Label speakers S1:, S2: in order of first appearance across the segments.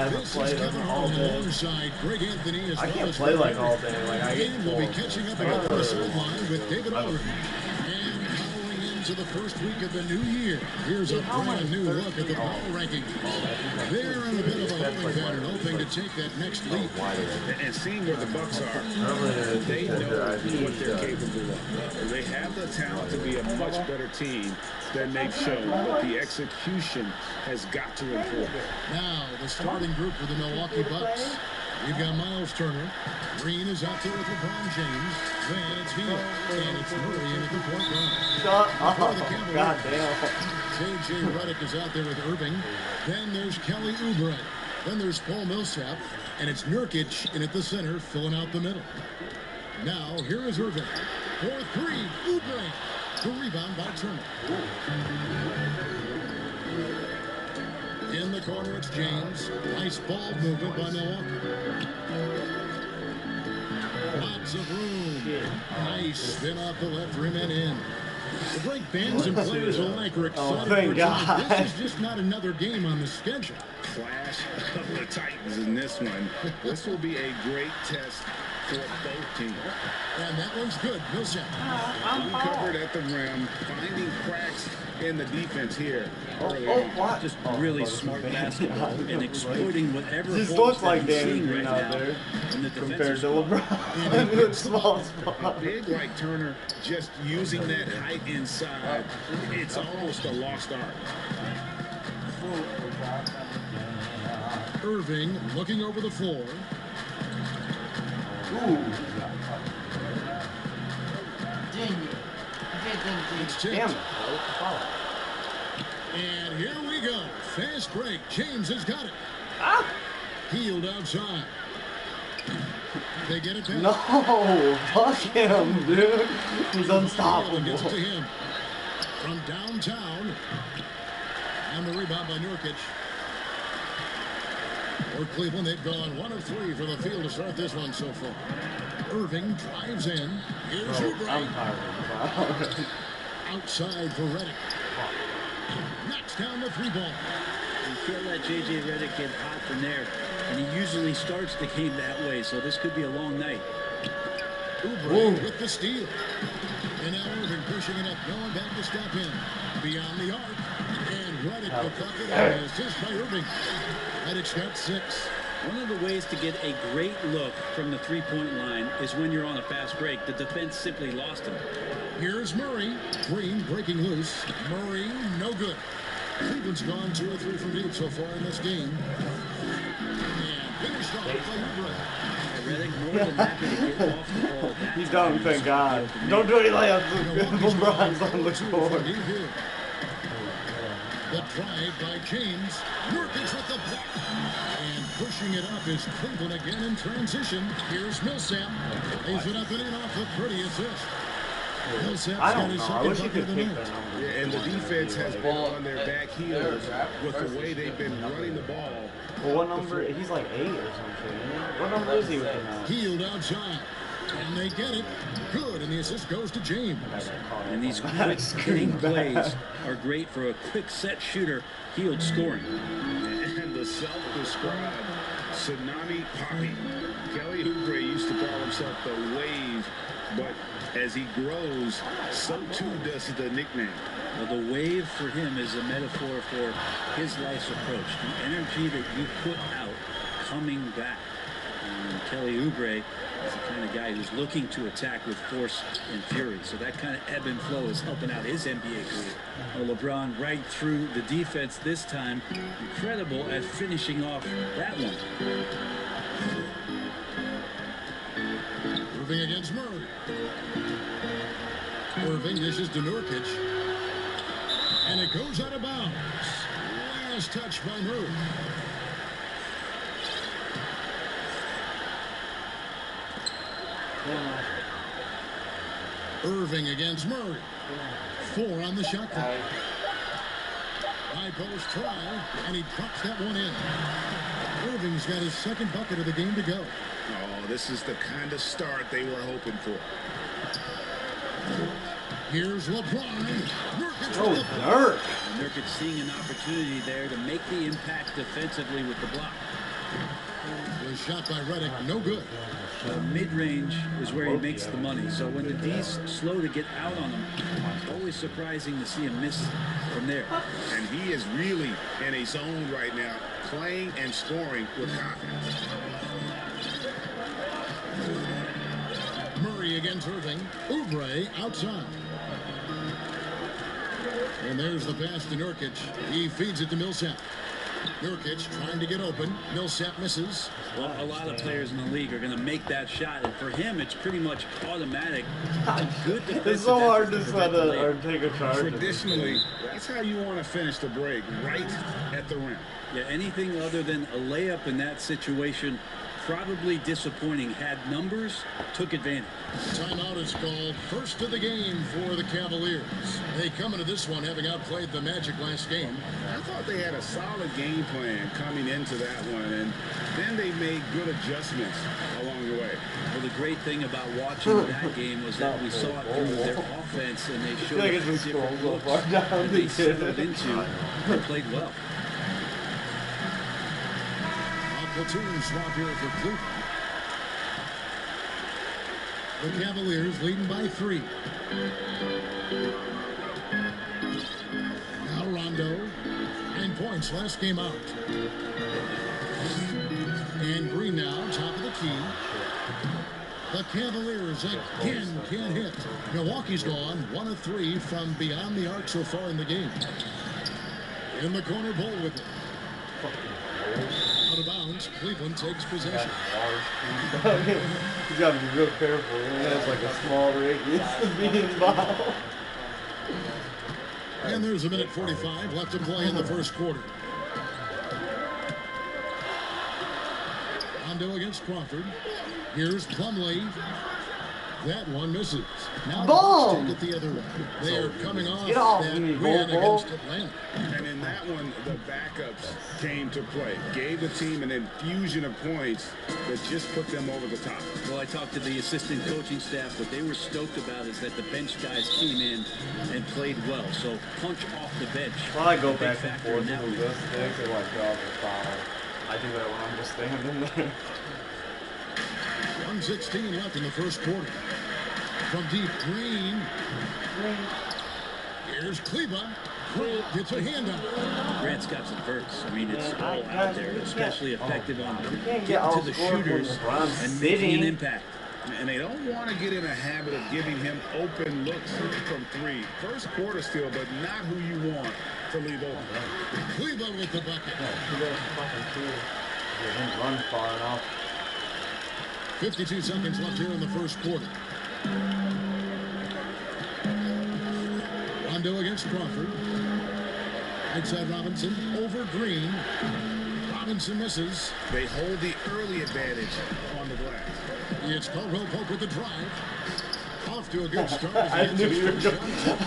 S1: haven't played all day.
S2: Alongside Greg Anthony as
S1: I
S2: well
S1: can't
S2: as
S1: play like
S2: Fred.
S1: all day. Like I get
S2: And we'll be catching up again on the sideline with David Aldridge. And powering into the first week of the new year, here's a brand new look at the power rankings. They're in a bit of a holding pattern, hoping to take that next leap.
S3: And seeing where the Bucks are, they know what they're capable of. They have the talent to be a much better team than they've shown, but the execution has got to improve.
S2: Now, the starting group for the Milwaukee Bucks. We've got Miles Turner. Green is out there with LeBron James. Then it's Hill. And it's Murray in at the point guard.
S1: Shut up. God damn.
S2: J.J. Redick is out there with Irving. Then there's Kelly Oubre. Then there's Paul Millsap. And it's Nurkic in at the center, filling out the middle. Now, here is Irving. For three, Oubre. The rebound by Turner. In the corner, it's James. Nice ball movement by Milwaukee. Lots of room. Nice spin off the left rim and in. The great fans and players alike are excited for
S1: God.
S2: This is just not another game on the schedule.
S3: Clash of the Titans in this one. This will be a great test for both teams.
S2: And that one's good. Millsap.
S3: Uncovered at the rim, finding cracks in the defense here early on.
S4: Just really smart basketball and exploiting whatever
S1: This
S4: holes
S1: looks
S4: that
S1: like
S4: he's
S1: Danny
S4: seeing
S1: Green
S4: right
S1: out
S4: now
S1: there
S4: in the
S1: compared
S4: defensive
S1: to
S4: spot.
S1: LeBron. In small
S3: A
S1: spot.
S3: big like Turner, just using that height inside, it's almost a lost art.
S2: Irving looking over the floor.
S1: Ooh.
S2: It's tipped.
S1: Damn it.
S2: And here we go. Fast break. James has got it.
S1: Ah.
S2: Healed outside. They get it back.
S1: No. Fuck him, dude. He's unstoppable.
S2: Gets it to him. From downtown. And the rebound by Nurkic. For Cleveland, they've gone 1 of 3 for the field to start this one so far. Irving drives in. Here's Oubre.
S1: I'm tired.
S2: Outside for Redick. Knocks down the 3-ball.
S4: You feel that J.J. Redick get hot from there, and he usually starts the game that way, so this could be a long night.
S2: Oubre with the steal. And now Irving pushing it up, going back to step in. Beyond the arc. And Redick the bucket and assist by Irving. Redick's got 6.
S4: One of the ways to get a great look from the three-point line is when you're on a fast break. The defense simply lost him.
S2: Here's Murray. Green breaking loose. Murray, no good. Cleveland's gone 2 or 3 from deep so far in this game. And finished off by Oubre.
S4: Redick more than happy to get off the ball.
S1: He's done, thank God. Don't do any layups. LeBron's on the score.
S2: The drive by James. Nurkic with the block. And pushing it up is Cleveland again in transition. Here's Millsap. Lays it up and in off the pretty assist. Millsap's
S1: I
S2: got
S1: don't
S2: his
S1: know. I
S2: second
S1: wish he
S2: bucket
S1: could
S2: of the
S1: pick
S2: night.
S1: that number.
S3: Yeah, and the defense has been on their back heels with the way they've been running the ball.
S1: Well, what number? He's like 8 or something. Isn't he? What number is he with him now?
S2: Healed outside. And they get it. Good. And the assist goes to James.
S4: And these quick hitting plays are great for a quick set shooter. Healed scoring.
S3: And the self-described Tsunami Poppy. Kelly Oubre used to call himself the Wave, but as he grows, so too does the nickname.
S4: Well, the wave for him is a metaphor for his life's approach. The energy that you put out coming back. And Kelly Oubre is the kind of guy who's looking to attack with force and fury. So that kind of ebb and flow is helping out his NBA career. Well, LeBron right through the defense this time. Incredible at finishing off that one.
S2: Irving against Murray. Irving dishes to Nurkic. And it goes out of bounds. Last touch by Murray. Irving against Murray. 4 on the shot clock. High post try, and he drops that one in. Irving's got his second bucket of the game to go.
S3: Oh, this is the kind of start they were hoping for.
S2: Here's LeBron. Nurkic with the
S1: Nurk.
S4: Nurkic seeing an opportunity there to make the impact defensively with the block.
S2: The shot by Reddick, no good.
S4: Mid-range is where he makes the money. So when the D's slow to get out on him, always surprising to see him miss from there.
S3: And he is really in a zone right now, playing and scoring with confidence.
S2: Murray against Irving. Oubre outside. And there's the pass to Nurkic. He feeds it to Millsap. Nurkic trying to get open. Millsap misses.
S4: Well, a lot of players in the league are going to make that shot, and for him, it's pretty much automatic. Good defensive
S1: It's so hard
S4: effort
S1: to
S4: prevent the layup.
S1: or take a charge.
S3: Traditionally, that's how you want to finish the break, right at the rim.
S4: Yeah, anything other than a layup in that situation, probably disappointing. Had numbers, took advantage.
S2: Timeout is called. First of the game for the Cavaliers. They come into this one having outplayed the Magic last game.
S3: I thought they had a solid game plan coming into that one, and then they made good adjustments along the way.
S4: Well, the great thing about watching that game was that we saw it through their offense, and they showed
S1: like
S4: us
S1: it's been
S4: different
S1: scrolled so
S4: looks
S1: far down
S4: that they
S1: the
S4: settled into and played well.
S2: A platoon swap here for Cleveland. The Cavaliers leading by 3. Now Rondo. 9 points last game out. And Green now, top of the key. The Cavaliers again can't hit. Milwaukee's gone 1 of 3 from beyond the arc so far in the game. In the corner, Bull with it. Out of bounds, Cleveland takes possession.
S1: You gotta be real careful. He has like a small radius of being involved.
S2: And there's a minute 45 left to play in the first quarter. Rondo against Crawford. Here's Plumlee. That one misses. Now the Bucks take it the other way. They are coming off that win against Atlanta.
S3: And in that one, the backups came to play. Gave the team an infusion of points that just put them over the top.
S4: Well, I talked to the assistant coaching staff. What they were stoked about is that the bench guys came in and played well. So punch off the bench.
S1: Well, I go
S4: Big
S1: back and
S4: factor
S1: forth
S4: in that
S1: with
S4: one.
S1: this stick or like drop a foul. I do that when I'm just standing there.
S2: 1:16 left in the first quarter. From deep, Green. Here's Kleba. Gets a hand up.
S4: Grant's got some verts. I mean, it's all out there, especially effective on
S1: can't
S4: getting
S1: get
S4: to the
S1: outscored when
S4: shooters
S1: LeBron's
S4: and making an
S1: sitting.
S4: impact.
S3: And they don't want to get in a habit of giving him open looks from 3. First quarter still, but not who you want to leave open.
S2: Kleba with the bucket.
S1: He doesn't fucking cool. He didn't run far enough.
S2: 52 seconds left here in the first quarter. Rondo against Crawford. Right side Robinson over Green. Robinson misses.
S3: They hold the early advantage on the glass.
S2: It's Caldwell Pope with the drive. Off to a good start.
S1: I knew you were going.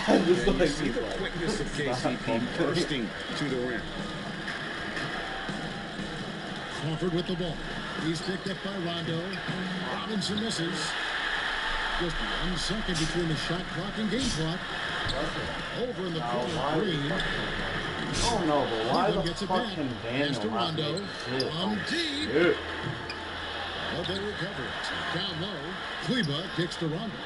S1: I just
S3: And you
S1: like
S3: see the quickness of KCP bursting to the rim.
S2: Crawford with the ball. He's picked up by Rondo. Robinson misses. Just 1 second between the shot clock and game clock. Over in the corner, Green.
S1: Oh no, but why
S2: Cleveland
S1: the
S2: gets it
S1: fuck
S2: back.
S1: can
S2: Pass to
S1: Daniel not
S2: Rondo.
S1: make shit?
S2: From deep.
S1: Dude.
S2: But they recover it. Down low. Kleba kicks to Rondo.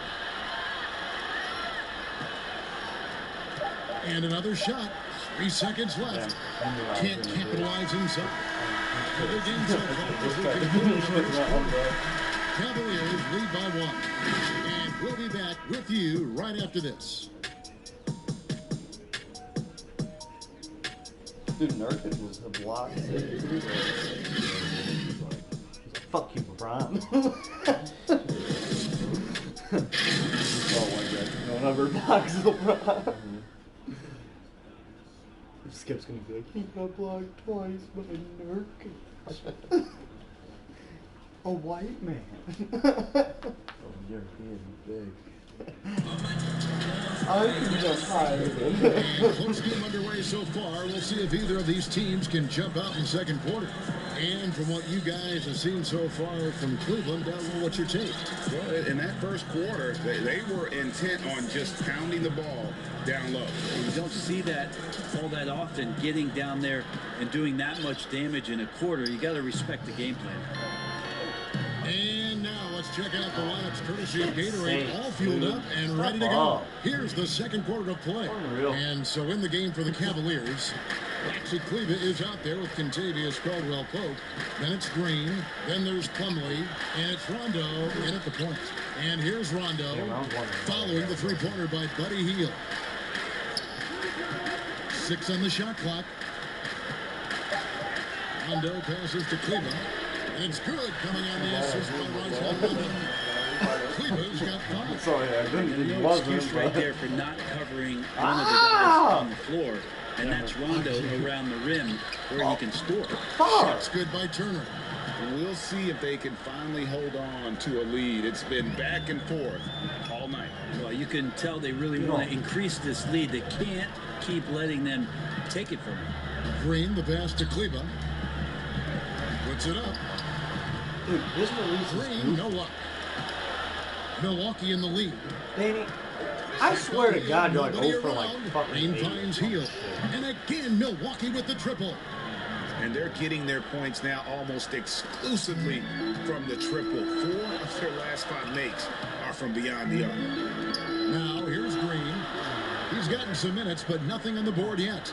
S2: And another shot. 3 seconds left. Can't capitalize inside. The big game so far as we conclude the first quarter. Cavaliers lead by 1. And we'll be back with you right after this.
S1: Dude, Nurkic was a block. Fuck you, LeBron. Oh my god, no one ever blocks LeBron. Skip's gonna be like, he got blocked twice by Nurkic. A white man. Oh, you're being big. I can jump higher than
S2: Close game underway so far. We'll see if either of these teams can jump out in the second quarter. And from what you guys have seen so far from Cleveland, what's your take?
S3: Well, in that first quarter, they were intent on just pounding the ball down low.
S4: You don't see that all that often, getting down there and doing that much damage in a quarter. You got to respect the game plan.
S2: And now let's check out the lineups courtesy of Gatorade, all fueled up and ready to go. Here's the second quarter of play. And so in the game for the Cavaliers, Maxi Kleber is out there with Kentavious Caldwell-Pope. Then it's Green. Then there's Plumlee. And it's Rondo in at the point. And here's Rondo following the three-pointer by Buddy Hield. 6 on the shot clock. Rondo passes to Kleber. And it's good coming on the assist by Rajon Rondo. Kleber's got 5.
S1: Sorry, I didn't.
S4: There's no excuse right there for not covering one of the guys on the floor. And that's Rondo around the rim where he can score.
S2: Shot's good by Turner.
S3: We'll see if they can finally hold on to a lead. It's been back and forth all night.
S4: Well, you can tell they really want to increase this lead. They can't keep letting them take it from them.
S2: Green, the pass to Kleber. Puts it up.
S1: Dude, this release is
S2: Green, no luck. Milwaukee in the lead.
S1: Danny, I swear to God, you're like
S2: Nobody
S1: 0 for like
S2: around.
S1: fucking
S2: Green
S1: 8.
S2: finds Hield. And again, Milwaukee with the triple.
S3: And they're getting their points now almost exclusively from the triple. 4 of their last 5 makes are from beyond the arc.
S2: Now, here's Green. He's gotten some minutes, but nothing on the board yet.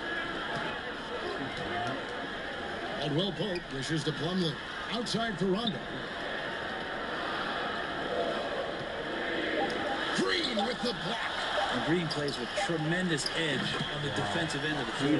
S2: Caldwell-Pope dishes to Plumlee. Outside for Rondo. Green with the block.
S4: And Green plays with tremendous edge on the defensive end of the floor.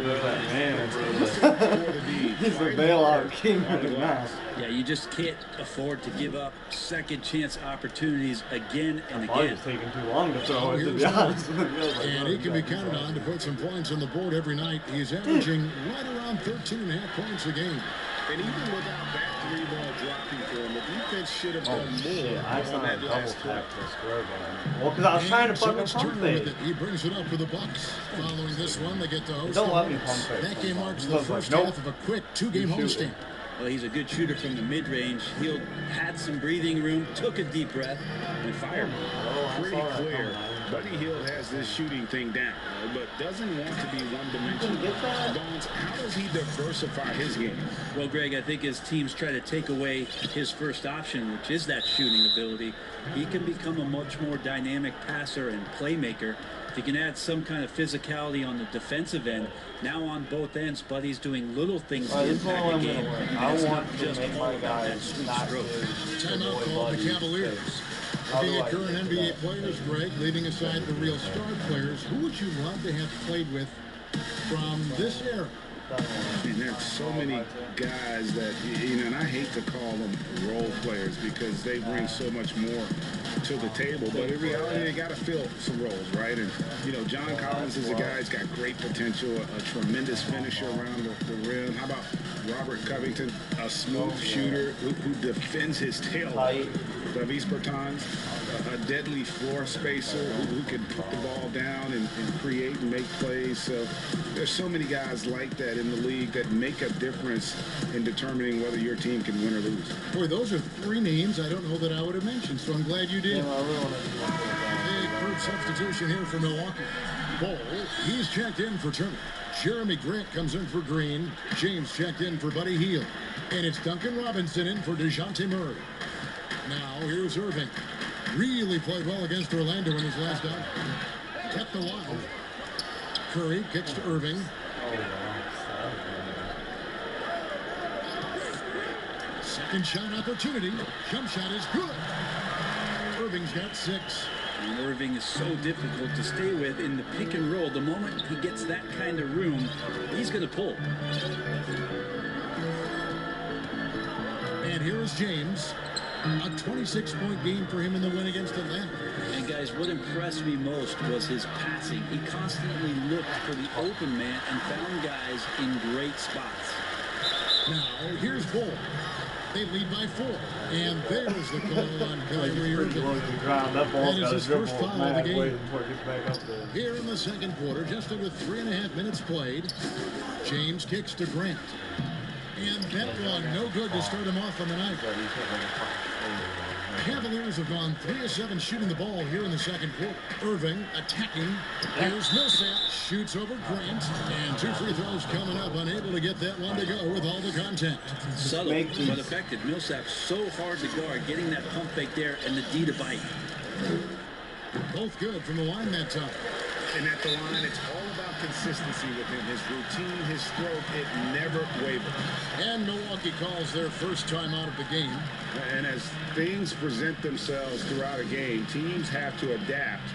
S1: He's the bailout king of the match.
S4: Yeah, you just can't afford to give up second chance opportunities again and
S1: Probably
S4: again.
S1: just taking too long to throw it, to be
S2: Here's
S1: honest.
S2: And he can be counted on to put some points on the board every night. He's averaging right around 13.5 points a game.
S3: And even without that 3-ball dropping for him, the defense should have done more
S1: Shit, I
S3: on
S1: saw a
S3: that
S1: double
S3: last play.
S1: tap the square game. Well, because I was trying to
S2: So
S1: fucking
S2: it's
S1: pump
S2: Turner
S1: fake.
S2: with it. He brings it up for the Bucks. Following this one, they get the host.
S1: Don't let me pump fake.
S2: That game marks
S1: He
S2: the
S1: was like,
S2: first
S1: nope.
S2: half of a quick 2-game
S1: You shoot
S2: homestand.
S4: Well, he's a good shooter from the mid-range. He had some breathing room, took a deep breath, and fired.
S3: Pretty clear. Buddy Hield has this shooting thing down, but doesn't want to be one-dimensional. Bones, how does he diversify his game?
S4: Well, Greg, I think as teams try to take away his first option, which is that shooting ability, he can become a much more dynamic passer and playmaker. If he can add some kind of physicality on the defensive end, now on both ends, Buddy's doing little things to
S1: This is
S4: impact
S1: all
S4: the
S1: I'm
S4: game.
S1: gonna win.
S4: And
S1: I
S4: it's
S1: want
S4: not
S1: to
S4: just
S1: make
S4: all
S1: my
S4: about that
S1: guys
S4: sweet
S1: not
S4: stroke.
S2: Timeout called the Cavaliers. Looking at current NBA players, Greg, leaving aside the real star players, who would you love to have played with from this era?
S3: And there's so many guys that, you know, and I hate to call them role players because they bring so much more to the table. But in reality, they got to fill some roles, right? And, you know, John Collins is a guy who's got great potential, a tremendous finisher around the rim. How about Robert Covington, a smooth shooter who defends his tail? Davis Bertans, a deadly floor spacer who can put the ball down and create and make plays. So there's so many guys like that in the league that make a difference in determining whether your team can win or lose.
S2: Boy, those are 3 names I don't know that I would have mentioned, so I'm glad you did. Big first substitution here for Milwaukee. Ball, he's checked in for Turner. Jeremy Grant comes in for Green. James checked in for Buddy Hield. And it's Duncan Robinson in for DeJounte Murray. Now, here's Irving. Really played well against Orlando in his last out. Kept the line. Curry kicks to Irving. Second shot opportunity. Jump shot is good. Irving's got 6.
S4: And Irving is so difficult to stay with in the pick and roll. The moment he gets that kind of room, he's going to pull.
S2: And here is James. A 26-point game for him in the win against Atlanta.
S4: And guys, what impressed me most was his passing. He constantly looked for the open man and found guys in great spots.
S2: Now, here's Bull. They lead by 4. And there's the call on Kyrie Irving. That is his first foul of the game. Here in the second quarter, just under 3.5 minutes played, James kicks to Grant. And that one, no good to start him off on the night. Cavaliers have gone 3 of 7 shooting the ball here in the second quarter. Irving attacking. Here's Millsap. Shoots over Grant. And 2 free throws coming up. Unable to get that one to go with all the contact.
S4: Subtle but effective. Millsap so hard to guard. Getting that pump fake there and the D to bite.
S2: Both good from the line that time.
S3: And at the line, it's all about consistency with him. His routine, his stroke, it never wavers.
S2: And Milwaukee calls their first time out of the game.
S3: And as things present themselves throughout a game, teams have to adapt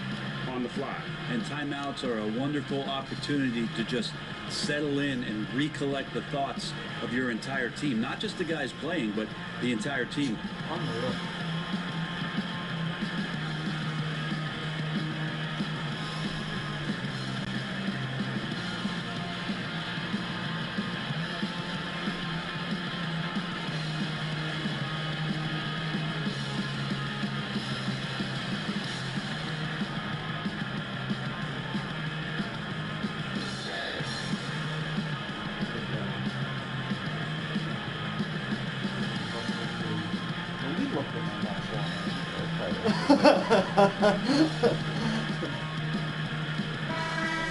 S3: on the fly.
S4: And timeouts are a wonderful opportunity to just settle in and recollect the thoughts of your entire team. Not just the guys playing, but the entire team.
S1: Unreal.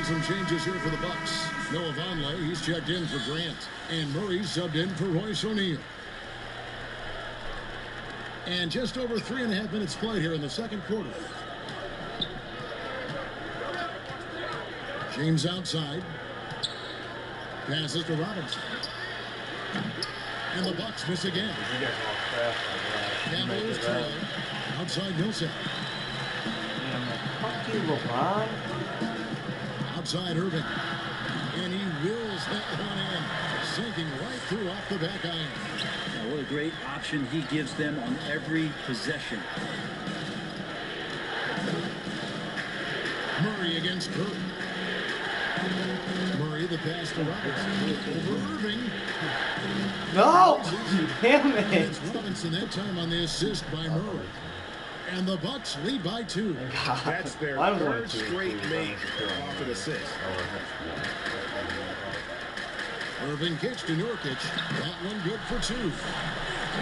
S2: Some changes here for the Bucks. Noah Vonleh, he's checked in for Grant. And Murray subbed in for Royce O'Neal. And just over 3.5 minutes played here in the second quarter. James outside. Passes to Robinson. And the Bucks miss again. Cavaliers trail. Outside Millsap.
S1: Fuck you, LeBron.
S2: Outside Irving. And he wills that one in. Sinking right through off the back iron.
S4: Now, what a great option he gives them on every possession.
S2: Murray against Curry. Murray the pass to Robinson. Over Irving.
S1: No! Damn it!
S2: It's Robinson that time on the assist by Murray. And the Bucks lead by 2.
S3: That's their third straight make off an assist.
S2: Irving kicks to Nurkic. That one good for 2.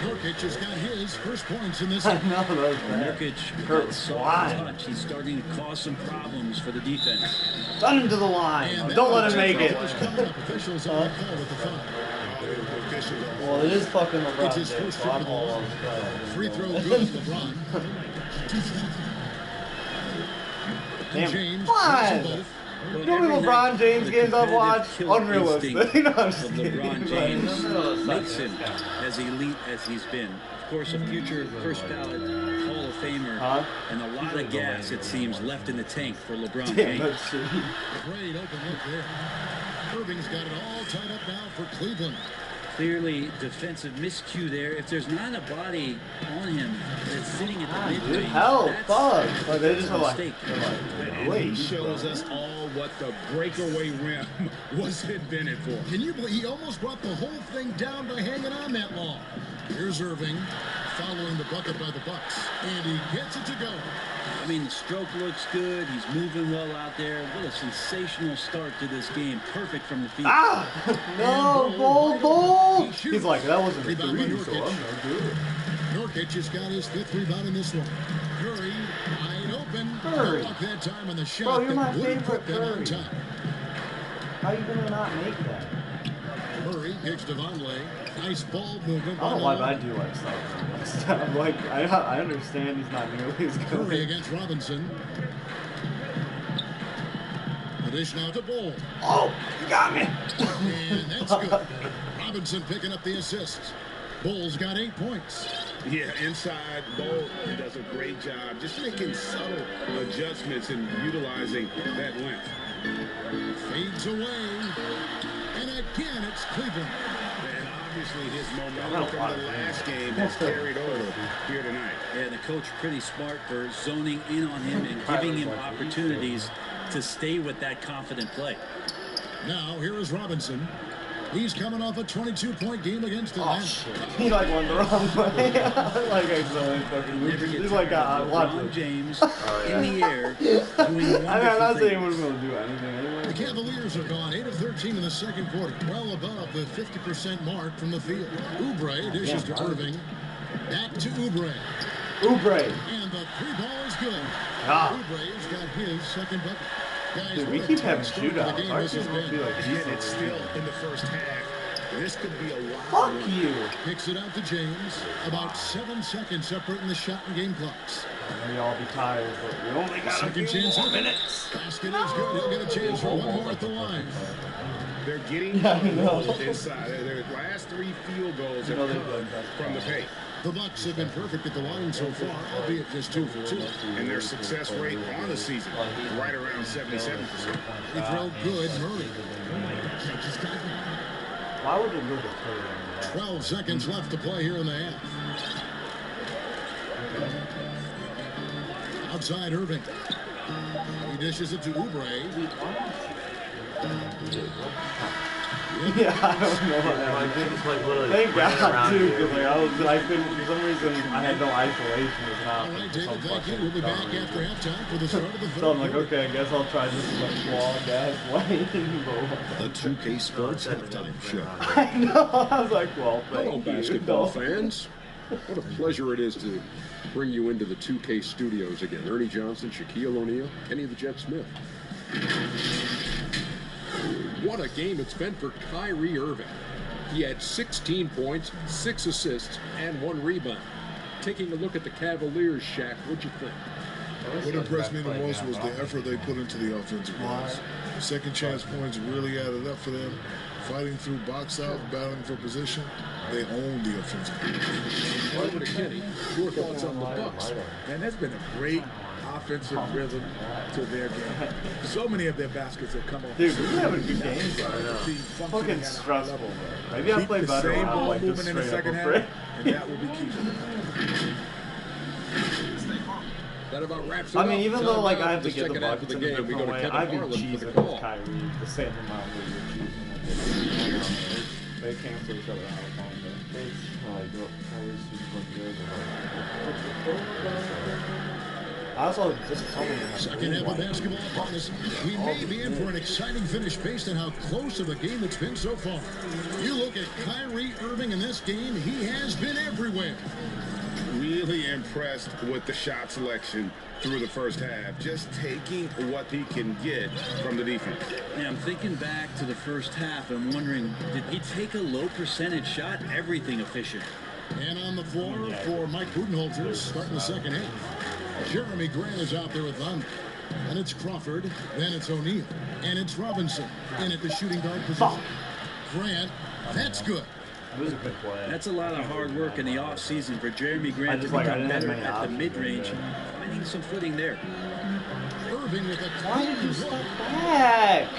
S2: Nurkic has got his first points in this one.
S4: Nurkic, with that soft touch, he's starting to cause some problems for the defense.
S1: Run him to the line.
S2: And
S1: Don't let him make it.
S2: Officials on the call with the foul.
S1: Well, it is fucking LeBron.
S2: It's his first trip to the line. Free throw good, LeBron.
S1: Damn.
S2: James.
S1: What? You know what LeBron James games I've watched? Unrealistic. No, I'm just kidding.
S4: LeBron James makes him as elite as he's been. Of course, a future first ballot Hall of Famer, and a lot of gas, it seems, left in the tank for LeBron James.
S2: Great open look there. Irving's got it all tied up now for Cleveland.
S4: Clearly defensive miscue there. If there's not a body on him that's sitting at the mid-range,
S1: hell, fuck. Like, they just
S4: a
S1: like,
S4: mistake.
S3: And he shows us all what the breakaway rim was invented for.
S2: Can you believe he almost brought the whole thing down by hanging on that long? Here's Irving following the bucket by the Bucks, and he gets it to go.
S4: I mean, the stroke looks good. He's moving well out there. What a sensational start to this game. Perfect from the feet.
S1: No, ball. He's like, that wasn't a
S2: Rebound by
S1: three, so I'm
S2: Nurkic.
S1: no good.
S2: Nurkic has got his 5th rebound in this one. Curry, wide open.
S1: Curry.
S2: No luck that time on the shot.
S1: Bro, you're my
S2: that wouldn't
S1: favorite
S2: put them on
S1: Curry.
S2: top.
S1: How are you gonna not make that?
S2: Murray kicks to Vonleh. Nice ball movement.
S1: I don't know why, but I
S2: Malone.
S1: do like stuff. I'm like, I understand he's not nearly as
S2: Curry
S1: good.
S2: against Robinson. The dish now to Ball.
S1: Oh, you got me.
S2: And that's good. Robinson picking up the assist. Bull's got 8 points.
S3: Yeah, inside, Bolt does a great job just making subtle adjustments and utilizing that length.
S2: Fades away. And again, it's Cleveland.
S3: And obviously his momentum from the last game has carried over here tonight.
S4: Yeah, the coach pretty smart for zoning in on him and giving him opportunities to stay with that confident play.
S2: Now, here is Robinson. He's coming off a 22-point game against
S1: Oh,
S2: Atlanta.
S1: shit. He like went the wrong way. Like, accidentally fucking
S4: Never
S1: moved.
S4: get
S1: He's like,
S4: tired of
S1: watch
S4: LeBron
S1: it.
S4: James in the air doing wonderful
S1: I'm not saying
S4: things.
S1: we're going to do anything anyway.
S2: The Cavaliers are gone 8 of 13 in the second quarter, well above the 50% mark from the field. Oubre dishes to Irving. Back to Oubre.
S1: Oubre.
S2: And the 3-ball is good. Oubre's got his second bucket. Guys,
S1: Dude, we keep having shootouts. Our team must be like
S3: Again, it's still in the first half. This could be a lot.
S1: Fuck you.
S2: Kicks it out to James. About 7 seconds separating the shot and game clocks.
S1: I know y'all be tired, but we only got a
S2: Second
S1: few
S2: chance
S1: more
S2: at
S1: minutes.
S2: Basket is good. He'll get a chance for one more at the line.
S3: They're getting goals inside. Their last 3 field goals have come from the paint.
S2: The Bucks have been perfect at the line so far, albeit just 2 for 2.
S3: And their success rate on the season, right around 77%.
S2: They throw good, Murray.
S1: Why would it look at
S2: 12 seconds left to play here in the half. Outside Irving. He dishes it to Oubre.
S1: Yeah, I don't know. Thank God, too, because I couldn't, for some reason, I had no isolation.
S2: All right, David, thank you. We'll be back after halftime for the start of the third.
S1: So I'm like, okay, I guess I'll try this long ass way.
S2: The 2K Sports halftime show.
S1: I know. I was like, well, thank
S5: Hello,
S1: you.
S5: basketball fans. What a pleasure it is to bring you into the 2K studios again. Ernie Johnson, Shaquille O'Neal, Kenny the Jet Smith. What a game it's been for Kyrie Irving. He had 16 points, 6 assists, and 1 rebound. Taking a look at the Cavaliers, Shaq, what'd you think?
S6: What impressed me the most was the effort they put into the offensive glass. Second chance points really added up for them. Fighting through box out, battling for position, they owned the offensive glass.
S5: Over to Kenny. Your thoughts on the Bucks?
S7: And that's been a great offensive rhythm to their game. So many of their baskets have come off.
S1: Dude, we're having good games. Fucking stressful, bro. Maybe I'll play better.
S7: Same
S1: when I'm,
S7: ball
S1: like,
S7: moving in the
S1: straight up
S7: second
S1: a
S7: half,
S1: brick.
S7: and that will be key.
S5: That about wraps it
S1: I mean,
S5: up.
S1: even
S5: Time
S1: though like
S5: out
S1: I have
S5: for
S1: to
S5: the
S1: get the
S5: second half of
S1: buckets
S5: the
S1: in a
S5: game, we go
S1: different
S5: to
S1: way,
S5: Kevin
S1: I'd be
S5: Harlan for the
S1: cheesing
S5: call.
S1: with Kyrie the same amount that you're cheesing with. They cancel each other out. I also just
S2: Second half of basketball upon us. We may be in for an exciting finish based on how close of a game it's been so far. You look at Kyrie Irving in this game, he has been everywhere.
S3: Really impressed with the shot selection through the first half. Just taking what he can get from the defense.
S4: Yeah, I'm thinking back to the first half and wondering, did he take a low percentage shot? Everything efficient.
S2: And on the floor for Mike Budenholzer starting the second half. Jeremy Grant is out there with them. And it's Crawford, then it's O'Neal, and it's Robinson in at the shooting guard position. Grant, that's good.
S1: It was a good play.
S4: That's a lot of hard work in the offseason for Jeremy Grant to
S1: I
S4: become
S1: didn't have
S4: better
S1: many
S4: at the
S1: options.
S4: mid-range, finding some footing there.
S2: Irving with a
S1: Why did you
S2: clean
S1: step
S2: look.
S1: back?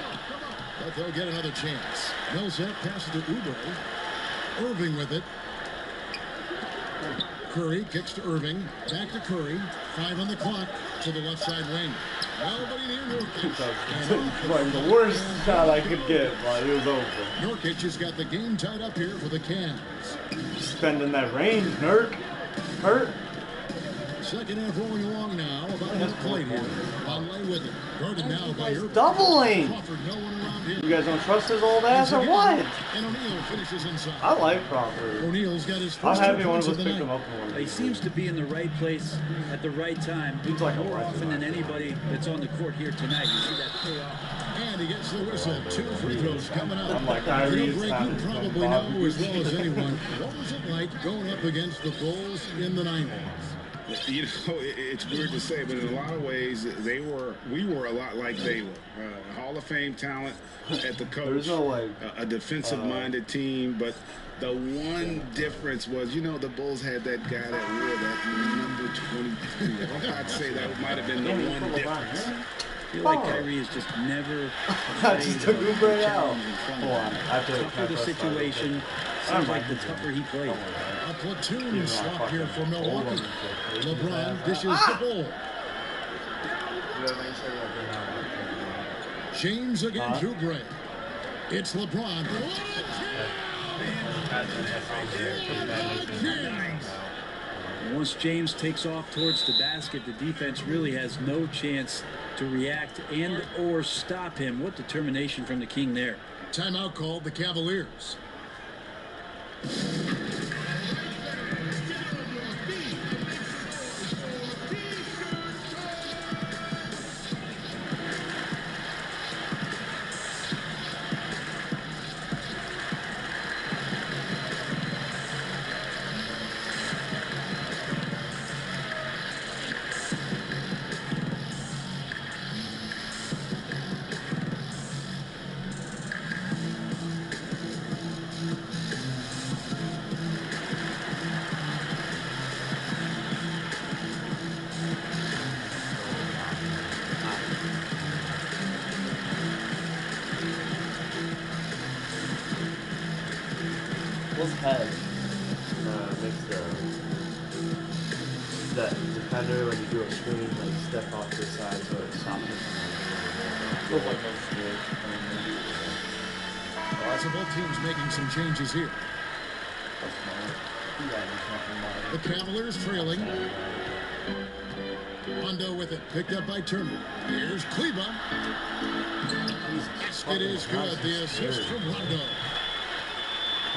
S2: But they'll get another chance. Millsap passes to Oubre. Irving with it. Curry kicks to Irving. Back to Curry. 5 on the clock to the left side wing. Nobody near Nurkic.
S1: Like the worst shot I could get, but it was over.
S2: Nurkic has got the game tied up here for the Cavs.
S1: Spending that range, Nurk. Hurt.
S2: Second half rolling along now. About a minute played here. Conley with it. Guarded now by Irving.
S1: Doubling.
S2: Crawford, no one around him.
S1: You guys don't trust his old ass or what?
S2: And O'Neal finishes inside.
S1: I like Crawford.
S2: O'Neal's got his
S1: I'll
S2: first
S1: have
S2: 2
S1: you one
S2: points
S1: of
S2: of
S1: us
S2: the
S1: pick him
S2: night.
S1: up for
S4: He seems to be in the right place at the right time.
S1: He's like a
S4: more
S1: legend.
S4: often than anybody that's on the court here tonight. You see that pay off.
S2: And he gets the whistle. 2 free throws coming up.
S1: I'm like, Kyrie, it's
S2: Greg,
S1: time
S2: you
S1: to
S2: probably
S1: Bob.
S2: know as well as anyone. What was it like going up against the Bulls in the 90s?
S3: You know, it's weird to say, but in a lot of ways, we were a lot like they were. Hall of Fame talent at the coach,
S1: There's no like
S3: a defensive-minded team, but the one difference was, you know, the Bulls had that guy that wore that number 23. I'd say that might have been the one difference.
S4: I feel like Kyrie is just never
S1: I just took Oubre out.
S4: challenge in front
S1: Hold
S4: of
S1: on.
S4: him.
S1: I have to
S4: Tougher the situation, seems like the tougher he plays.
S2: A platoon swap here for Milwaukee. LeBron dishes the ball. James against Oubre. It's LeBron.
S4: And once James takes off towards the basket, the defense really has no chance to react and or stop him. What determination from the King there.
S2: Timeout called the Cavaliers.
S1: What's hedge? Makes that defender when you do a screen like step off to the side so it stops it from like
S2: Both teams making some changes here. The Cavaliers trailing. Rondo with it, picked up by Turner. Here's Kleba. Basket is good. The assist from Rondo.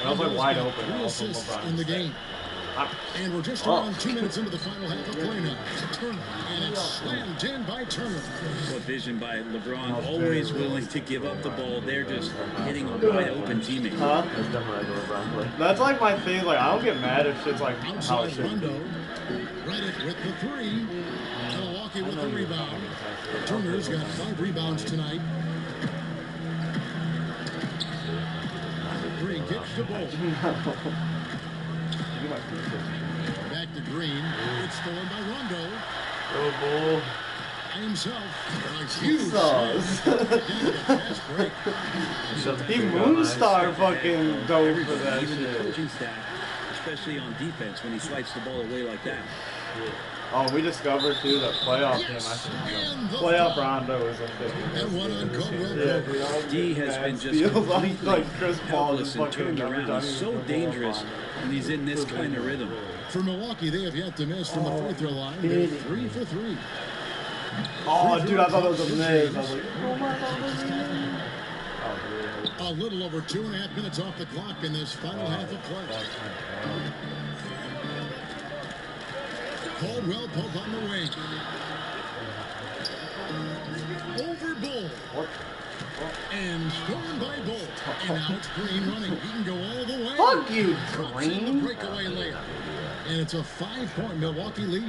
S1: I was like wide open.
S2: 3 assists in the game. And we're just around 2 minutes into the final half of play now. Turner, and it's slammed in by Turner.
S4: What vision by LeBron, always willing to give up the ball. They're just hitting a wide open teammate.
S1: Huh? That's definitely like a LeBron play. That's like my thing. Like I don't get mad if shit's like how it
S2: Outside
S1: should
S2: Rondo.
S1: be.
S2: Reddick with the 3. Milwaukee with the rebound. Turner's got 5 rebounds tonight. Green kicks to Bolt. Back to Green. It's stolen by Rondo.
S1: Oh, Bull.
S2: By himself. A huge
S1: Sauce.
S2: fast break.
S1: He Moonstar fucking dove for that
S4: Even the
S1: shit.
S4: coaching staff, especially on defense, when he swipes the ball away like that.
S1: Oh, we discovered too that playoff game. Playoff Rondo is a thing.
S2: And one on Caldwell
S1: Yeah,
S2: Pope.
S1: dude, I was
S4: D has
S1: mad.
S4: been just
S1: Feels like
S4: completely
S1: Chris Paul
S4: helpless
S1: just
S4: and
S1: fucking
S4: turned
S1: every
S4: around.
S1: time
S4: He's
S1: he
S4: so
S1: puts the ball
S4: dangerous
S1: on.
S4: when he's in this kind of rhythm.
S2: For Milwaukee, they have yet to miss from the free throw line. They're 3 for 3.
S1: Oh, dude, I thought that was a miss. I was like, oh my god.
S2: A little over 2.5 minutes off the clock in this final half of play. Caldwell Pope on the wing. Over Bull. And stolen by Bull. And now it's Green running. He can go all the way.
S1: Fuck you,
S2: Drops in the
S1: Green.
S2: breakaway layup. And it's a 5-point Milwaukee lead.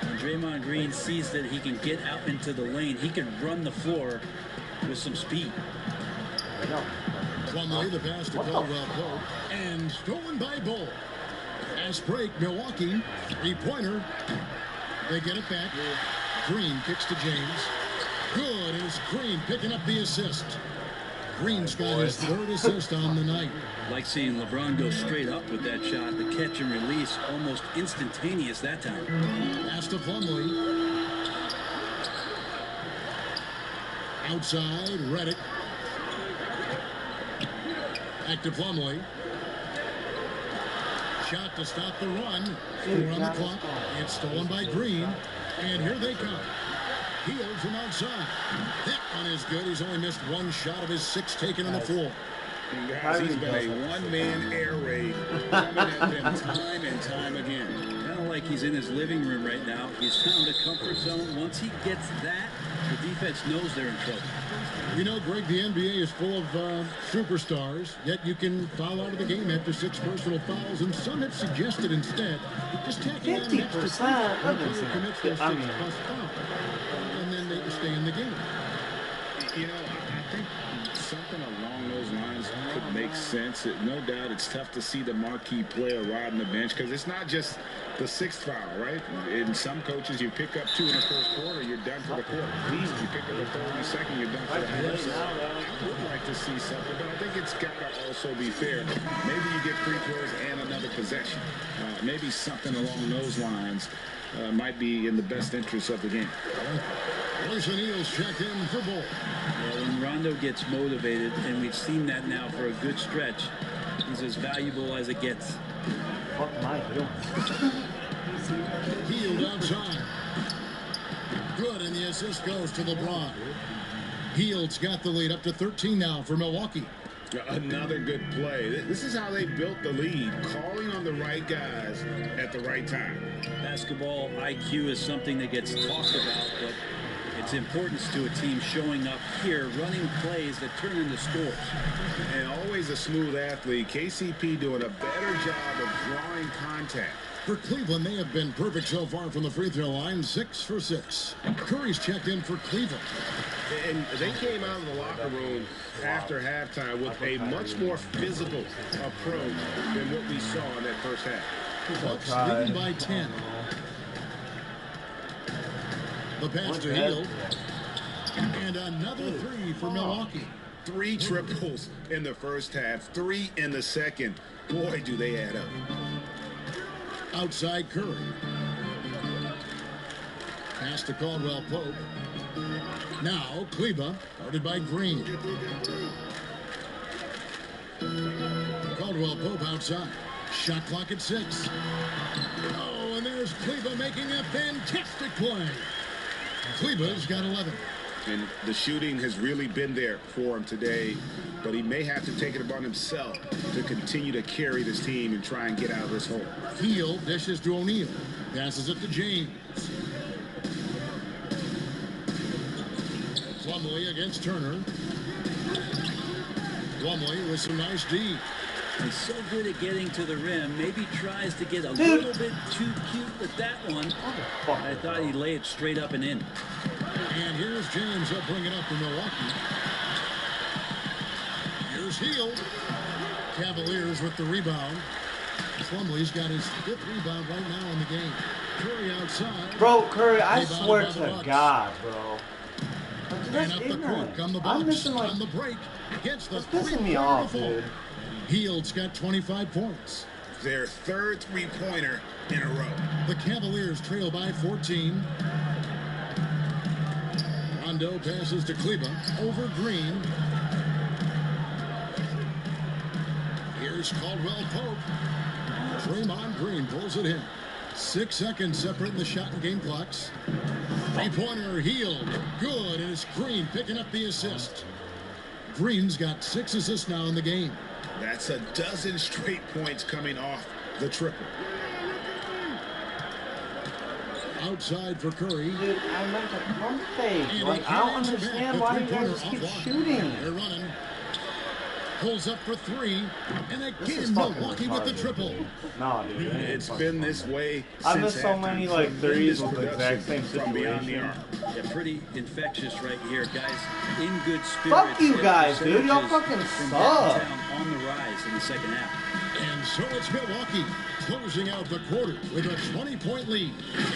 S4: When Draymond Green sees that he can get out into the lane, he can run the floor with some speed.
S2: Plumlee, the pass to Caldwell Pope. And stolen by Bull. Fast break, Milwaukee. 3-pointer. They get it back. Green kicks to James. Good, and it's Green picking up the assist. Green's got his 3rd assist on the night.
S4: Like seeing LeBron go straight up with that shot, the catch and release almost instantaneous that time.
S2: Pass to Plumlee. Outside, Reddick. Back to Plumlee. Shot to stop the run. 4 on the clock. It's stolen by Green. And here they come. Healed from outside. That one is good. He's only missed 1 shot of his 6 taken on the floor.
S3: Guys, he's been a one-man air raid coming at them time and time again.
S4: Kind of like he's in his living room right now. He's found a comfort zone. Once he gets that, the defense knows they're in trouble.
S2: You know, Greg, the NBA is full of superstars, yet you can foul out of the game after 6 personal fouls, and some have suggested instead just tacking on an extra
S1: 50%.
S2: when a player commits their 6+ foul, and then they can stay in the game.
S3: You know, I think something along those lines could make sense. No doubt it's tough to see the marquee player riding the bench because it's not just the 6th foul, right? In some coaches, you pick up 2 in the first quarter, you're done for the quarter. You pick up a 3rd and a 2nd, you're done for the half. So I would like to see something, but I think it's got to also be fair. Maybe you get free throws and another possession. Maybe something along those lines might be in the best interest of the game.
S2: Royce O'Neal's checked in for Bull.
S4: Well, when Rondo gets motivated, and we've seen that now for a good stretch, he's as valuable as it gets.
S1: What am I doing?
S2: Hield outside. Good, and the assist goes to LeBron. Hield's got the lead up to 13 now for Milwaukee.
S3: Another good play. This is how they built the lead, calling on the right guys at the right time.
S4: Basketball IQ is something that gets talked about, but its importance to a team showing up here, running plays that turn into scores.
S3: And always a smooth athlete. KCP doing a better job of drawing contact.
S2: For Cleveland, they have been perfect so far from the free throw line, 6 for 6. Curry's checked in for Cleveland.
S3: And they came out of the locker room after halftime with a much more physical approach than what we saw in that first half.
S2: Bucks leading by 10. The pass to Hield. And another 3 for Milwaukee.
S3: 3 triples in the first half, 3 in the second. Boy, do they add up.
S2: Outside Curry. Pass to Caldwell Pope. Now Kleba, guarded by Green. Caldwell Pope outside. Shot clock at 6. Oh, and there's Kleba making a fantastic play. Kleba's got 11.
S3: And the shooting has really been there for him today, but he may have to take it upon himself to continue to carry this team and try and get out of this hole.
S2: Hield dishes to O'Neal. Passes it to James. Plumlee against Turner. Plumlee with some nice D.
S4: He's so good at getting to the rim. Maybe tries to get a little bit too cute with that one. I thought he'd lay it straight up and in.
S2: And here's James. He'll bring it up for Milwaukee. Here's Hield. Cavaliers with the rebound. Plumlee's got his 5th rebound right now in the game. Curry outside.
S1: Bro, Curry, I
S2: Rebounded
S1: swear
S2: by the
S1: to
S2: Bucks.
S1: God, bro.
S2: And
S1: That's
S2: up the
S1: ignorant.
S2: court on the
S1: I'm
S2: Bucks.
S1: missing like
S2: On the break. Gets the
S1: It's pissing me
S2: 3-pointer
S1: off,
S2: to fall.
S1: dude.
S2: Hield's got 25 points.
S3: Their 3rd three-pointer in a row.
S2: The Cavaliers trail by 14. Rondo passes to Kleba over Green. Here's Caldwell Pope. Draymond Green pulls it in. 6 seconds separating the shot and game clocks. Three-pointer Hield. Good, and it's Green picking up the assist. Green's got 6 assists now in the game.
S3: That's a dozen straight points coming off the triple.
S2: Outside for Curry.
S1: Dude, I meant to pump fake.
S2: And
S1: Like,
S2: he
S1: I don't
S2: carries it back.
S1: understand
S2: The
S1: why you
S2: three-pointer
S1: guys keep
S2: offline.
S1: shooting.
S2: They're running. Pulls up for 3. And
S1: This is
S2: again,
S1: fucking
S2: Milwaukee with the
S1: retarded,
S2: triple.
S1: dude. Nah, dude. it ain't
S3: It's
S1: fucking
S3: been
S1: retarded.
S3: this way
S1: I
S3: since
S1: missed so
S3: halftime.
S1: many, like,
S3: Tremendous
S1: threes with the
S3: production
S1: exact same
S3: from beyond the
S1: situation.
S3: arc.
S4: Yeah, pretty infectious right here, guys. In good spirits.
S1: Fuck you
S4: Their
S1: guys, dude. Y'all
S4: percentages
S1: fucking
S4: from
S1: suck.
S4: downtown on the rise in the second half.
S2: And so it's Milwaukee closing out the quarter with a 20-point lead.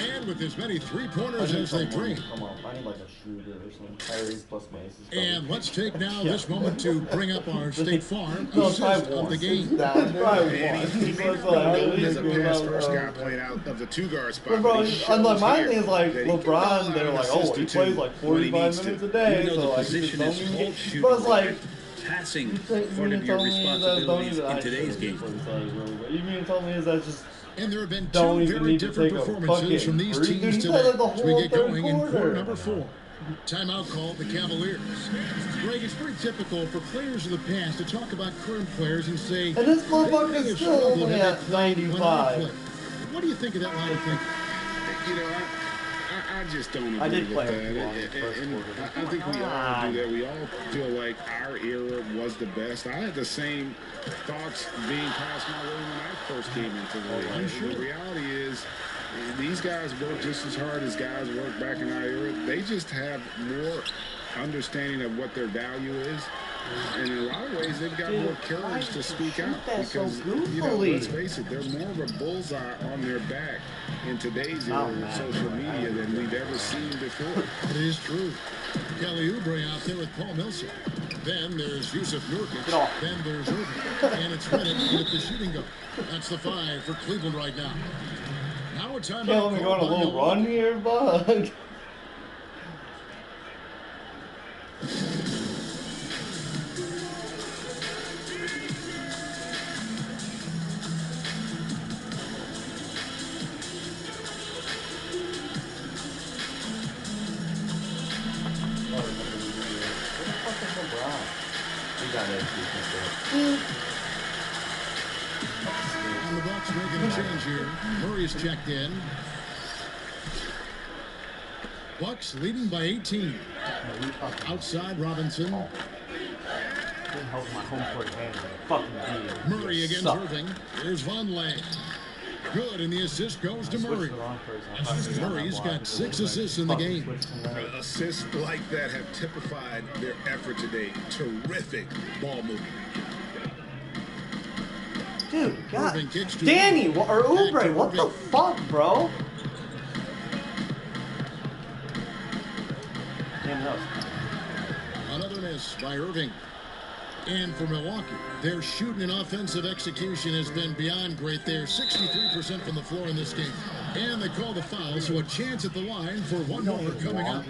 S2: And with as many
S1: I
S2: three-pointers
S1: need
S2: as they
S1: someone
S2: bring.
S1: to come up. I need like a shooter or something. Tyrese plus Mace.
S2: And let's take now this moment to bring up our State Farm
S1: No,
S2: assist
S1: try
S2: of
S1: one.
S2: the game.
S1: Down, try one.
S3: And he
S1: It's
S3: made it
S1: like,
S3: known as a
S1: really
S3: pass
S1: good,
S3: first
S1: bro.
S3: guy playing out of the 2-guard spot.
S1: But bro,
S3: but he
S1: unlike
S3: shows
S1: my
S3: here
S1: thing is like
S3: that he can roll
S1: LeBron,
S3: out
S1: they're
S3: an
S1: like,
S3: assist
S1: oh,
S3: or
S1: he
S3: two
S1: plays like
S3: when he
S1: 45
S3: needs to.
S1: minutes a day,
S4: Even though
S1: so
S4: the
S1: like,
S4: position
S1: don't
S4: is
S1: even
S4: full
S1: get.
S4: shooting,
S1: But it's like,
S4: passing
S1: you
S4: part of your
S1: told me that
S4: responsibilities
S1: don't
S4: in
S1: even.
S4: today's game.
S1: You mean told me is that just
S2: And there have been
S1: don't
S2: 2
S1: even
S2: very
S1: need to
S2: different
S1: take a
S2: performances
S1: fucking
S2: from these
S1: breathe.
S2: teams
S1: Dude, he
S2: today
S1: played like the
S2: as we
S1: whole
S2: get
S1: third
S2: going in quarter
S1: quarter.
S2: number 4. Timeout called the Cavaliers. Greg, it's very typical for players of the past to talk about current players and say,
S1: And this
S2: "They
S1: motherfucker's
S2: may have
S1: still
S2: struggled
S1: only
S2: in
S1: at
S2: that play when I
S1: 95.
S2: played." What do you think of that line of thinking?
S3: You know, I just don't agree
S1: I did
S3: with
S1: play
S3: that.
S1: him in the first
S3: And
S1: quarter.
S3: I think we all do that. We all feel like our era was the best. I had the same thoughts being passed my way when I first came into the league. The reality is, these guys work just as hard as guys worked back in our era. They just have more understanding of what their value is. And in a lot of ways, they've got
S1: Dude,
S3: more courage
S1: why
S3: to
S1: you
S3: speak
S1: shoot
S3: out.
S1: that so
S3: Because, you know,
S1: goofily?
S3: let's face it, they're more of a bullseye on their back in today's era
S1: Oh,
S3: of
S1: man.
S3: social media than we've ever seen before.
S2: It is true. Kelly Oubre out there with Paul Millsap. Then there's Yusuf
S1: Get
S2: Nurkic.
S1: off.
S2: Then there's Irving. And it's Redick with the shooting guard. That's the 5 for Cleveland right now. Now a timeout.
S1: Can't let me go on a
S2: called by
S1: little
S2: Milwaukee.
S1: run here, bud.
S2: And the Bucks making a change here. Murray's checked in. Bucks leading by 18. Outside Robinson. Murray against Irving. Here's Vonleh. Good, and the assist goes to Murray. Murray's got 6 assists in the game.
S3: Assists like that have typified their effort today. Terrific ball movement.
S1: Dude, God.
S2: Irving kicks to
S1: Danny
S2: Irving.
S1: or Oubre,
S2: Back to
S1: what the
S2: Irving.
S1: fuck, bro?
S2: Another miss by Irving. And for Milwaukee, their shooting and offensive execution has been beyond great. They're 63% from the floor in this game. And they call the foul, so a chance at the line for one more coming up.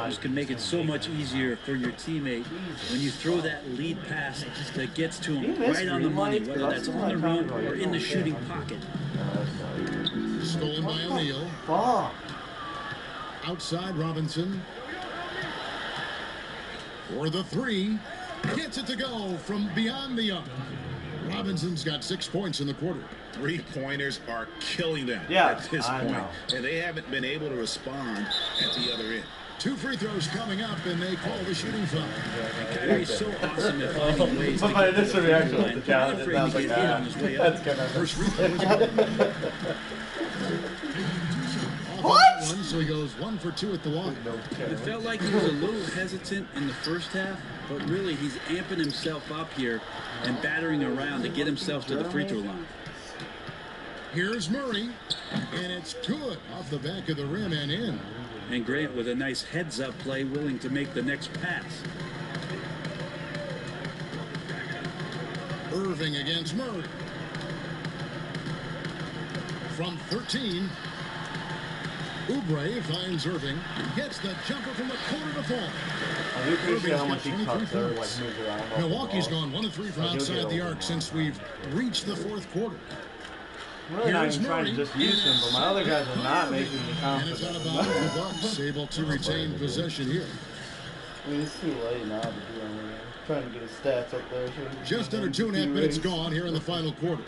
S4: This can make it so much easier for your teammate when you throw that lead pass that gets to him right on the money, whether that's on the run or in the shooting pocket.
S2: Stolen by O'Neal.
S1: Fuck.
S2: Outside Robinson. For the 3. Gets it to go from beyond the arc. Robinson's got 6 points in the quarter.
S3: 3-pointers are killing them
S1: Yeah,
S3: at this
S1: I
S3: point.
S1: know.
S3: And they haven't been able to respond at the other end.
S2: 2 free throws coming up, and they call the shooting foul.
S4: Kyrie's so awesome at finding ways to
S1: But my
S4: get to
S1: initial
S4: the free
S1: reaction
S4: throw
S1: was
S4: line.
S1: the challenge.
S4: Not afraid to get hit on his way
S1: That's
S4: up.
S1: gonna
S2: First free throw is good.
S1: What?
S2: So he goes 1 for 2 at the line.
S4: It felt like he was a little hesitant in the first half, but really he's amping himself up here and battering around to get himself to the free throw line.
S2: Here's Murray, and it's good off the back of the rim and in.
S4: And Grant with a nice heads-up play, willing to make the next pass.
S2: Irving against Murray. From 13, Oubre finds Irving, gets the jumper from the corner to fall.
S1: I do appreciate how much he cuts there, like moves around.
S2: Milwaukee's gone 1 of 3 from outside the arc since we've reached the 4th quarter.
S1: I'm really not
S2: Here's
S1: even trying to
S2: Murray.
S1: just use him, but my other guys are not making me
S2: And it's out
S1: confident.
S2: of bounds. The Bucks able to retain possession here.
S1: I mean, it's too late now to do anything. I'm trying to get his stats up there. So
S2: Just under 2.5 minutes gone here in the final quarter.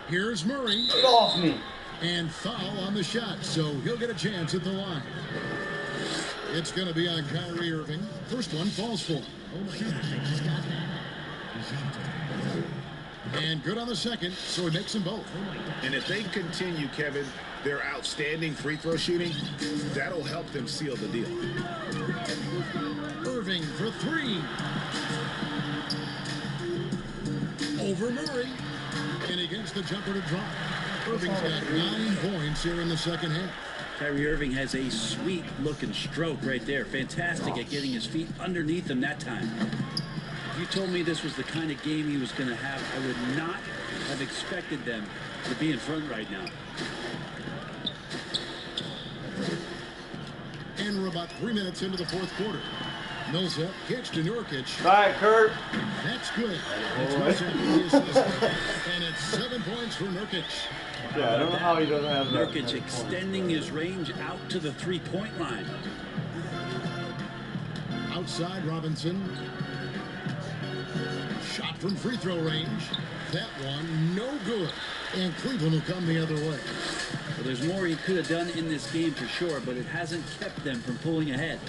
S2: Here's Murray.
S1: Get off me!
S2: And foul on the shot, so he'll get a chance at the line. It's going to be on Kyrie Irving. First one falls for him. And good on the second, so he makes them both.
S3: And if they continue, Kevin, their outstanding free throw shooting, that'll help them seal the deal.
S2: Irving for 3. Over Murray. And he gets the jumper to drop. Irving's got 9 points here in the second half.
S4: Kyrie Irving has a sweet-looking stroke right there. Fantastic at getting his feet underneath him that time. If you told me this was the kind of game he was going to have, I would not have expected them to be in front right now.
S2: And we're about 3 minutes into the 4th quarter. Millsap kicks to Nurkic.
S1: All right, Kurt.
S2: That's good. It's Millsap with the assist. And it's 7 points for Nurkic.
S1: Yeah, I don't know how he doesn't have that.
S4: Nurkic extending his range out to the three-point line.
S2: Outside Robinson. Shot from free throw range. That one no good. And Cleveland will come the other way.
S4: Well, there's more he could have done in this game for sure, but it hasn't kept them from pulling ahead.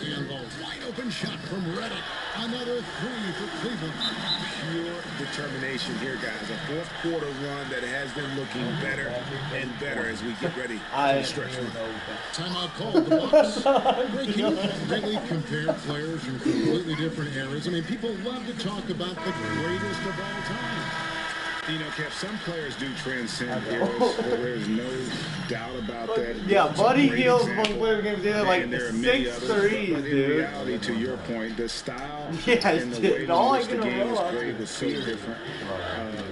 S2: And the wide open shot from Redick. Another 3 for Cleveland.
S3: Pure determination here, guys. A fourth quarter run that has been looking better and better as we get ready for the stretch run.
S2: Timeout called. The Bucks. Greg, can you really compare players from completely different eras? I mean, people love to talk about the greatest of all time.
S3: You know, Kev, some players do transcend eras. There's no doubt about that.
S1: Yeah,
S3: Some
S1: Buddy
S3: great
S1: Hield's
S3: examples.
S1: one player games there like
S3: And there are many
S1: 6
S3: others,
S1: threes,
S3: but in
S1: dude.
S3: reality, to your point, the style
S1: Yes,
S3: and the
S1: dude,
S3: way in
S1: all I
S3: which the
S1: can
S3: game was
S1: realize
S3: played
S1: is
S3: was so different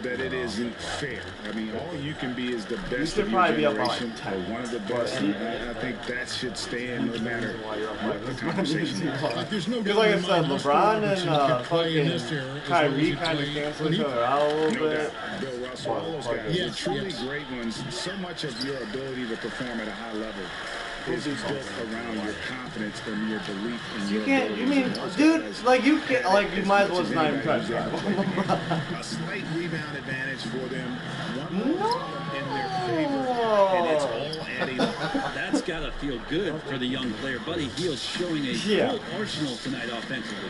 S3: that it isn't fair. I mean, all you can be is the best
S1: should
S3: of your
S1: probably be up by
S3: generation,
S1: like 10.
S3: or one of the best. And I think that should stand no matter what the conversation is.
S2: Like, there's no
S1: Because like I
S2: doubt in
S1: said,
S2: my mind,
S1: LeBron
S2: Robertson
S1: and
S2: could play in
S1: fucking
S2: this era as well as
S1: Kyrie
S2: he
S1: kind of
S2: played
S1: cancel
S2: when
S1: each
S2: he
S1: other out a little
S3: No
S1: bit.
S3: doubt. Bill Russell, all those guys.
S2: Yes,
S3: They're truly
S2: yes.
S3: great ones. So much of your ability to perform at a high level is built around your confidence and your belief in
S1: You
S3: your
S1: can't. You mean,
S3: abilities.
S1: dude? Like you can't. Like you might as well just not even try to try.
S3: A slight rebound advantage for them. One more in their favor, and it's all adding up.
S4: That's got to feel good for the young player. Buddy Hield's showing a full arsenal tonight offensively.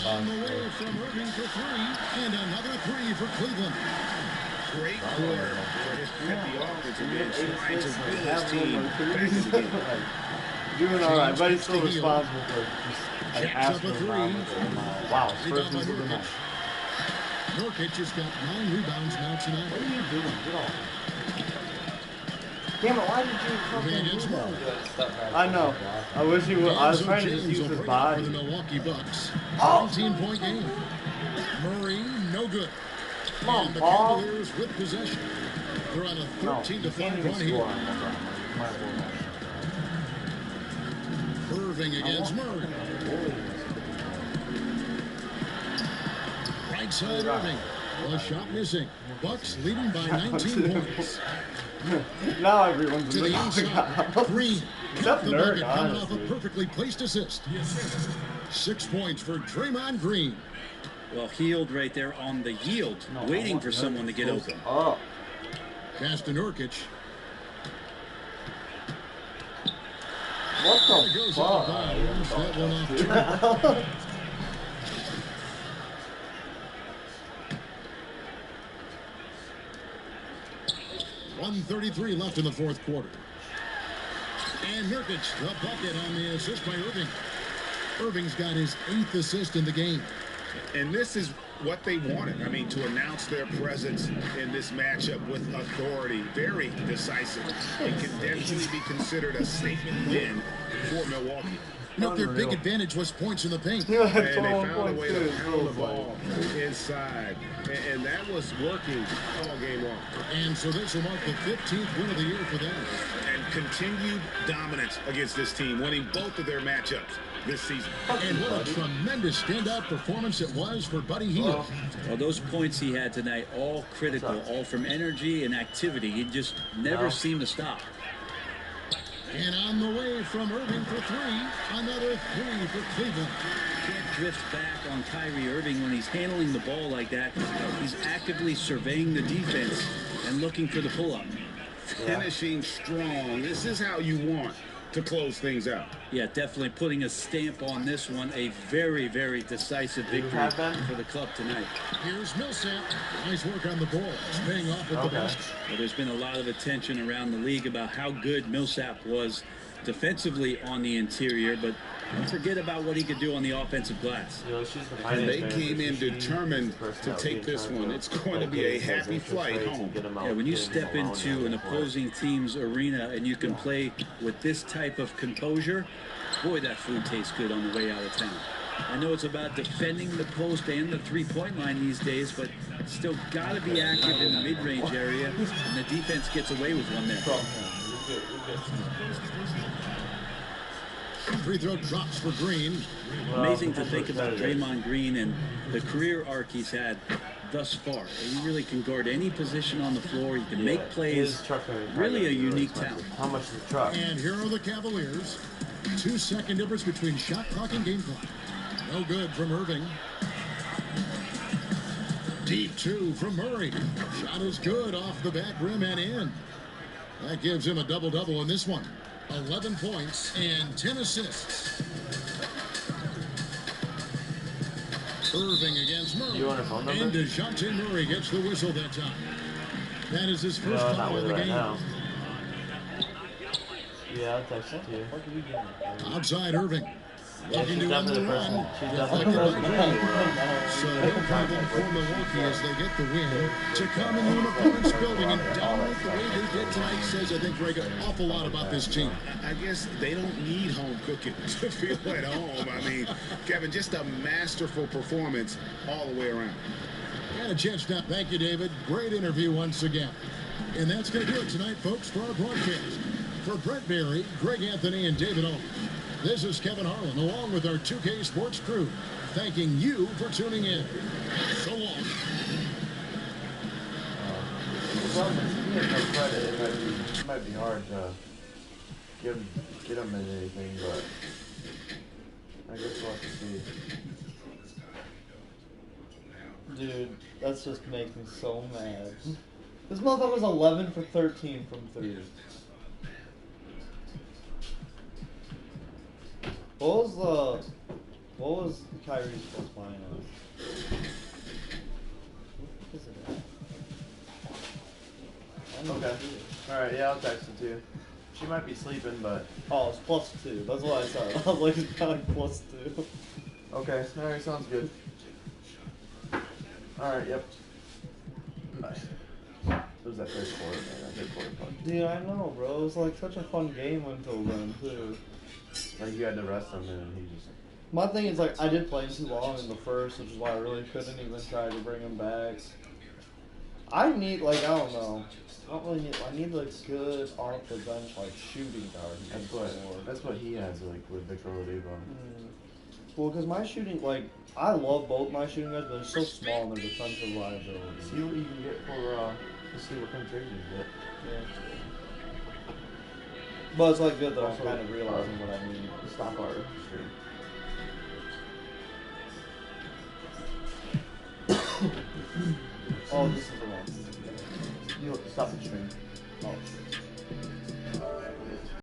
S2: On the way from Irving for three, and another three for Cleveland.
S3: Great quarter for his peppy offense again, trying to win his team back in the game.
S1: Doing all right, but he's still responsible for just an Astros environment. Wow, first move of the night.
S2: Nurkic has got 9 rebounds now tonight.
S1: What are you doing? Get off. Damn it, why did you
S2: Irving against
S1: fucking do
S2: Murray.
S1: that? I know. I wish he would. I was trying to just use his
S2: For
S1: body.
S2: the Milwaukee Bucks.
S1: Oh.
S2: 17-point game. Murray, no good.
S1: Come on,
S2: And the
S1: Paul.
S2: Cavaliers with possession. They're on a
S1: No,
S2: 13-5 run here. Irving against Murray. Right side Irving. A shot missing. Bucks leading by 19 points.
S1: Now everyone's
S2: To the
S1: looking
S2: inside. Green.
S1: Except
S2: The
S1: Nurk,
S2: bucket coming off a
S1: honestly.
S2: perfectly placed assist. 6 points for Draymond Green.
S4: Well, Hield right there on the yield, waiting for someone to get open.
S1: Oh,
S2: Pass to Nurkic.
S1: what
S2: There
S1: the
S2: goes out of bounds. That one off two. 1:33 left in the fourth quarter. And Nurkic, the bucket on the assist by Irving. Irving's got his 8th assist in the game.
S3: And this is what they wanted. I mean, to announce their presence in this matchup with authority. Very decisive. It can definitely be considered a statement win for Milwaukee.
S2: Look, their big advantage was points in the paint.
S1: Yeah,
S3: And they
S1: 21
S3: found a
S1: points
S3: way
S1: too.
S3: to pound the ball inside. And that was working all game long.
S2: And so this will mark the 15th win of the year for them.
S3: And continued dominance against this team, winning both of their matchups this season.
S2: And what a tremendous standout performance it was for Buddy Hield.
S4: Well, those points he had tonight, all critical, all from energy and activity. He just never seemed to stop.
S2: And on the way from Irving for three, another three for Cleveland.
S4: Can't drift back on Kyrie Irving when he's handling the ball like that. He's actively surveying the defense and looking for the pull-up.
S3: Finishing strong. This is how you want to close things out.
S4: Yeah, definitely putting a stamp on this one. A very, very decisive victory for the club tonight.
S2: Here's Millsap. Nice work on the ball. It's paying off with the basket.
S4: Well, there's been a lot of attention around the league about how good Millsap was defensively on the interior, but don't forget about what he could do on the offensive glass.
S3: And they came in determined to take this one. It's going to be a happy flight home.
S4: Yeah, when you step into an opposing team's arena and you can play with this type of composure, boy, that food tastes good on the way out of town. I know it's about defending the post and the three-point line these days, but still got to be active in the mid-range area, and the defense gets away with one there.
S2: Free throw drops for Green.
S4: Amazing to think about Draymond Green and the career arc he's had thus far. He really can guard any position on the floor. He can make plays. Really a unique talent.
S1: How much is the truck?
S2: And here are the Cavaliers. 2-second difference between shot clock and game clock. No good from Irving. Deep two from Murray. Shot is good off the back rim and in. That gives him a double-double in this one. 11 points and 10 assists. Irving against Murray.
S1: You want a phone number?
S2: And DeJounte Murray gets the whistle that time. That is his first
S1: No, not
S2: foul
S1: with
S2: of
S1: it
S2: the
S1: right
S2: game.
S1: now. Yeah, I'll text it to you.
S2: Outside Irving. Looking
S1: she's
S2: to end the
S1: definitely the
S2: run.
S1: person. She's
S2: Deflected by
S1: definitely the
S2: Green. So no problem for Milwaukee as they get the win to come into an opponent's building and dominate the way they did tonight. Says, I think, Greg, an awful lot about this team.
S3: I guess they don't need home cooking to feel at home. I mean, Kevin, just a masterful performance all the way around.
S2: And a chance now. Thank you, David. Great interview once again. And that's going to do it tonight, folks, for our broadcast. For Brent Barry, Greg Anthony, and David Owen, this is Kevin Harlan, along with our 2K Sports crew, thanking you for tuning in. So long.
S1: It might be hard to
S8: get him in anything, but I guess we'll have to see.
S1: Dude, that's just makes me so mad. This motherfucker's 11 for 13 from 3. What was Kyrie's plus minus? What is it at?
S8: Okay. Alright, yeah, I'll text it to you. She might be sleeping, but...
S1: Oh, it's +2. That's what I said. I was like, it's probably +2.
S8: Okay, alright, sounds good. Alright, yep. Nice. It was that third quarter, man. That third quarter fun.
S1: Dude, I know, bro. It was like such a fun game until then, too.
S8: Like, you had to rest him, and he just...
S1: My thing is, like, I did play too long in the first, which is why I really couldn't even try to bring him back. I need, like, I don't know. I don't really need, I need, like, good off the bench, like, shooting guard.
S8: That's what he has, like, with Victor Oladipo.
S1: Well, because my shooting, like, I love both my shooting guards, but they're so small in their defensive liability.
S8: See what you can get for, let's see what kind of trade you get.
S1: Yeah. But it's, like, good that I'm kind of realizing what I need.
S8: Stop our stream.
S1: Oh, this is the one.
S8: You stop the stream.